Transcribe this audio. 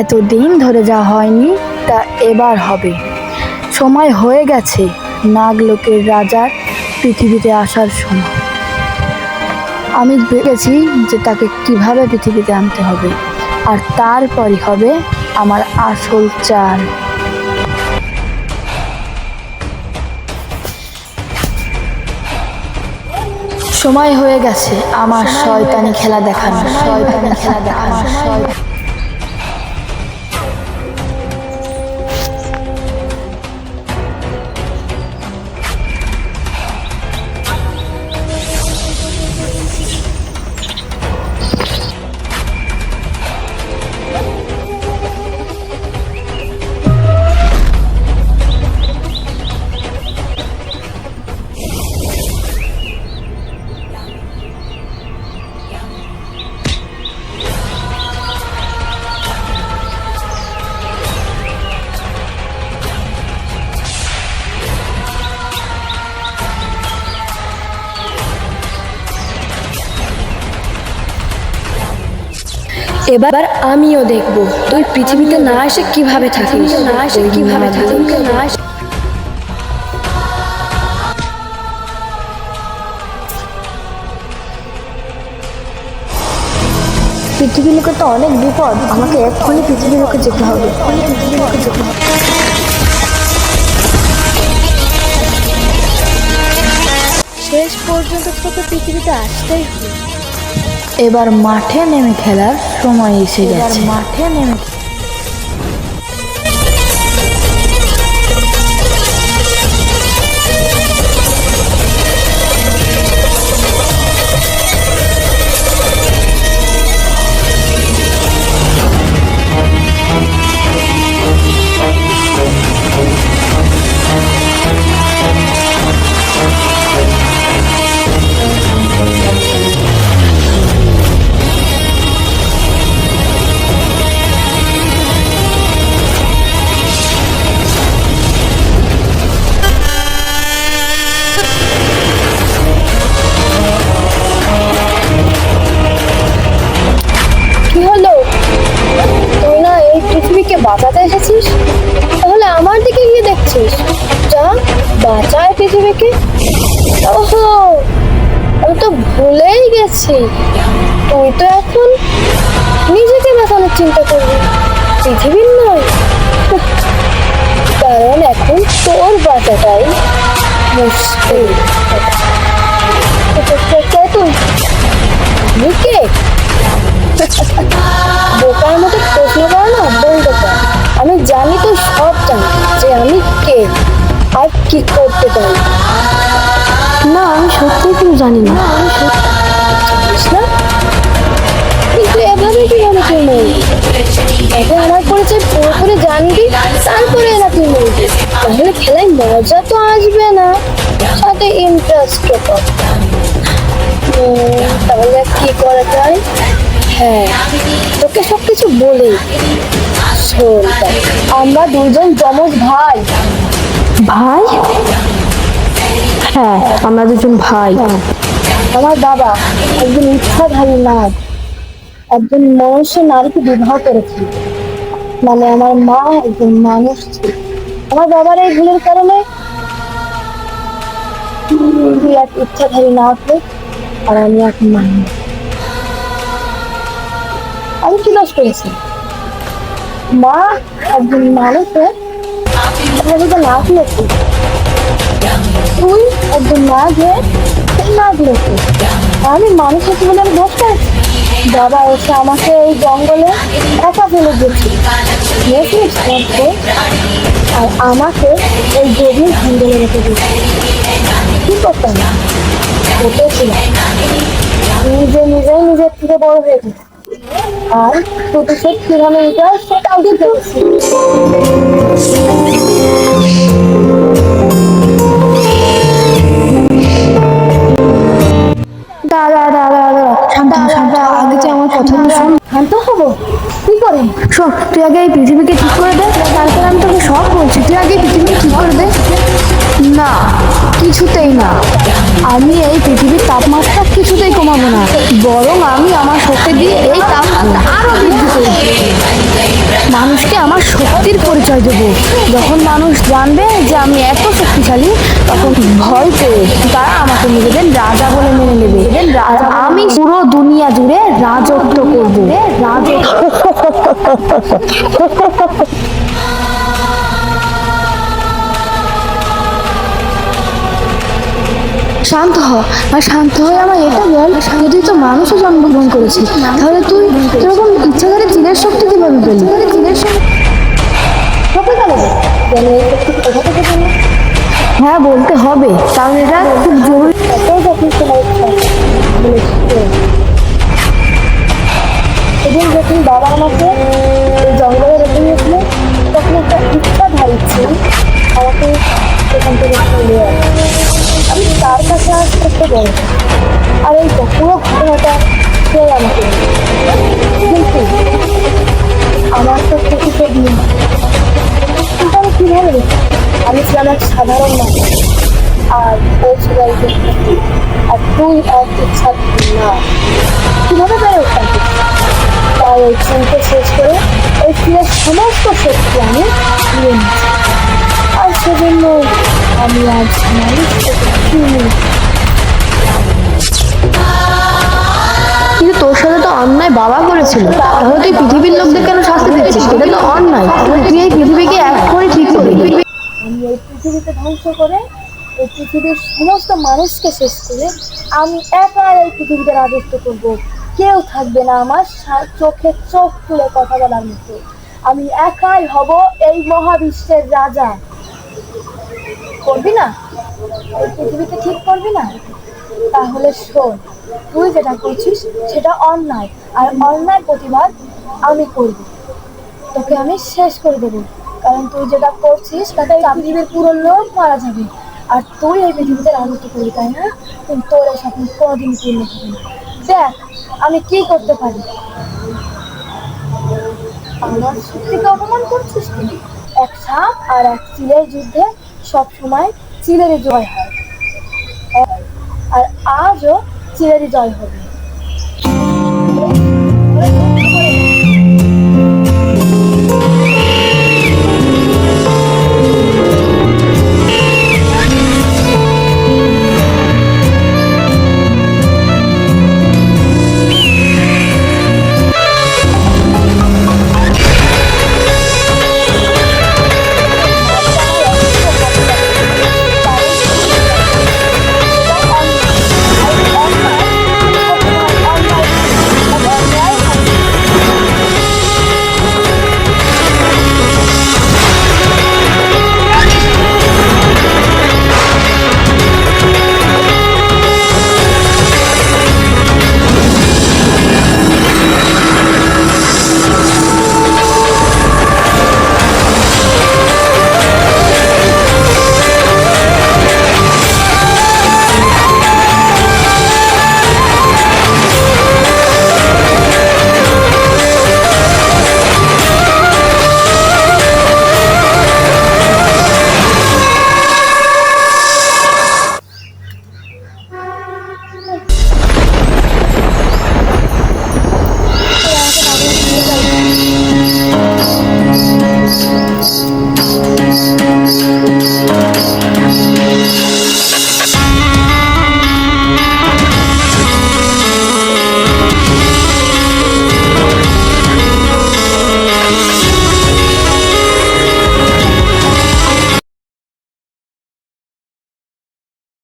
এতদিন ধরে যা হয়নি তা এবার হবে। সময় হয়ে গেছে নাগলোকের রাজার পৃথিবীতে আসার সময়। আমি ভেবেছি যে তাকে কিভাবে পৃথিবীতে আনতে হবে, আর তারপরই হবে আমার আসল চাল। সময় হয়ে গেছে আমার শয়তানি খেলা দেখানো। এবার আমিও দেখব তুই পৃথিবীতে না এসে কিভাবে থাকিস, পৃথিবীর লোকে তো অনেক বিপদ, আমাকে এক্ষুনি পৃথিবীর লোকে যেতে হবে। শেষ পর্যন্ত তোকে পৃথিবীতে আসতেই হবে। এবার মাঠে নেমে খেলার সময় এসে গেছে। কি হলো? তুই না এই পৃথিবীকে বাঁচাতে এসেছিস, তাহলে আমার দিকে গিয়ে দেখছিস? যা বাঁচায় পৃথিবীকে। ওহো, আমি তো ভুলেই গেছি, তুই তো এখন নিজেকে বাঁচানোর চিন্তা করবি, পৃথিবীর নয়। কারণ এখন তোর বাঁচাটাই মুশকিল। তুই কে? বোকার মতো প্রশ্ন করা না বলতে পার। আমি জানি তুই সব জানি যে আমি কে আর কি করতে পারি। না, আমি সত্যি কিছু জানি না। জানিস না? কিন্তু এভাবে কিভাবে তুই মরবি? আগে আমার পরিচয় পুরোপুরি জানবি, তারপরে এরা তুই মরবি। তাহলে খেলায় মজা তো আসবে না, সাথে ইন্টারেস্টও কম। তাহলে কি করা যায়? হ্যাঁ, তোকে সবকিছু বলি। শোন, আমরা দুজন যমজ ভাই। ভাই? হ্যাঁ, আমরা দুজন ভাই। আমার বাবা একজন ইচ্ছাধারী নাগ, একজন মনুষ্য নারীকে বিবাহ করেছিল। মানে আমার মা একজন মানুষ ছিল। আমার বাবার এই ভুলের কারণে তুই এক ইচ্ছাধারী নাগ হোক আর আমি এক মানুষ। আমি কি দোষ করেছি? মা একজন মানুষের নাক লেখে, তুই একজন নাগ হয়ে নাক লেখে, আমি মানুষ হচ্ছে বলে আমি দোষ করেছি? বাবা এসে আমাকে এই জঙ্গলে একা ফেলে দিয়েছিল আর আমাকে এই গভীর জঙ্গলে রেখে দিয়েছিল। কি করতাম না, ছিলাম নিজের থেকে বড় হয়ে গেছে, আর প্রতিশোধ কিভাবে নিতে হয় সেটাও দিতে পেরেছি। আগে যে আমার কথাগুলো শোন। শান্ত হবো কি করে? শোন, তুই আগে এই পৃথিবীকে ঠিক করে দে, তারপর আমি তোকে সব বলছি। তুই আগে এই পৃথিবীকে ঠিক করে দে। না, কিছুতেই না। আমি এই পৃথিবীর তাপমাত্রা কিছুতেই কমাবো না, বরং আমি আমার শক্তি দিয়ে এই তাপমাত্রা আরো বৃদ্ধি করব। মানুষকে আমার শক্তির পরিচয় দেব। যখন মানুষ জানবে যে আমি এত শক্তিশালী, তখন ভয় পেয়ে তারা আমাকে নিজেদের রাজা বলে মেনে নেবে। আর আমি পুরো দুনিয়া জুড়ে রাজত্ব করবো। শান্ত হ, আর শান্ত হয়ে আমার এটা বল, যদি তো মানুষও জন্মগ্রহণ করেছি, তাহলে তুই এরকম ইচ্ছাধারী চিলের শক্তি কিভাবে পেলি? হ্যাঁ, বলতে হবে, কারণ এটা খুব জরুরি। সেদিন যখন বাবা আমাকে এই জঙ্গলে রেখে গিয়েছিল, তখন একটা ইচ্ছাধারী ছিল আমাকে সেখান থেকে চলে আসে। আমি তার কাছে আজ করতে বড়, আর এই পুরো ঘটনাটা সে আমাকে, কিন্তু আমার তো কিছু দিন, কিন্তু আমি কীভাবে দেখি? আমি ছিলাম এক সাধারণ মানুষ, আর ও ছিল একজন সত্যি, আর তুই এক ইচ্ছা না। কীভাবে বেড়ে উঠতাম? তাই ওই চিনতে শেষ করে ওই চিনের সমস্ত শক্তি আমি ফিরে নিচ্ছি, আর সেজন্য আমি আজ মানুষকে চিনি। কিন্তু তোর সাথে তো অন্যায় বাবা করেছিল, তাহলে তুই পৃথিবীর লোকদের কেন শাস্তি দিচ্ছিস? এটা তো অন্যায়। তুই এই পৃথিবীকে এক করে ঠিক করবি। আমি এই পৃথিবীকে ধ্বংস করে এই পৃথিবীর সমস্ত মানুষকে শেষ করে আমি একা এই পৃথিবীতে রাজত্ব করব। কেউ থাকবে না আমার চোখে চোখ তুলে কথা বলার মতো। আমি একাই হব এই মহাবিশ্বের রাজা। করবি না? এই পৃথিবীতে ঠিক করবি না? তাহলে শোন, তুই যেটা করছিস সেটা অন্যায়, আর অন্যায় প্রতিবাদ আমি করব। তোকে আমি শেষ করে দেবো, কারণ তুই যেটা করছিস তাতে এই পৃথিবীর পুরো লোক মারা যাবে, আর তুই এই পৃথিবীতে রাজত্ব করবি, তাই না? কিন্তু তোর এই স্বপ্ন কোনোদিন পূর্ণ হবে না। দেখ আমি কি করতে পারি। আমার শক্তিকে অপমান করছিস তুই? এক সাপ আর এক চিলের যুদ্ধে সব সময় চিলেরই জয় হয়, আর আজও চিলেরই জয় হবে।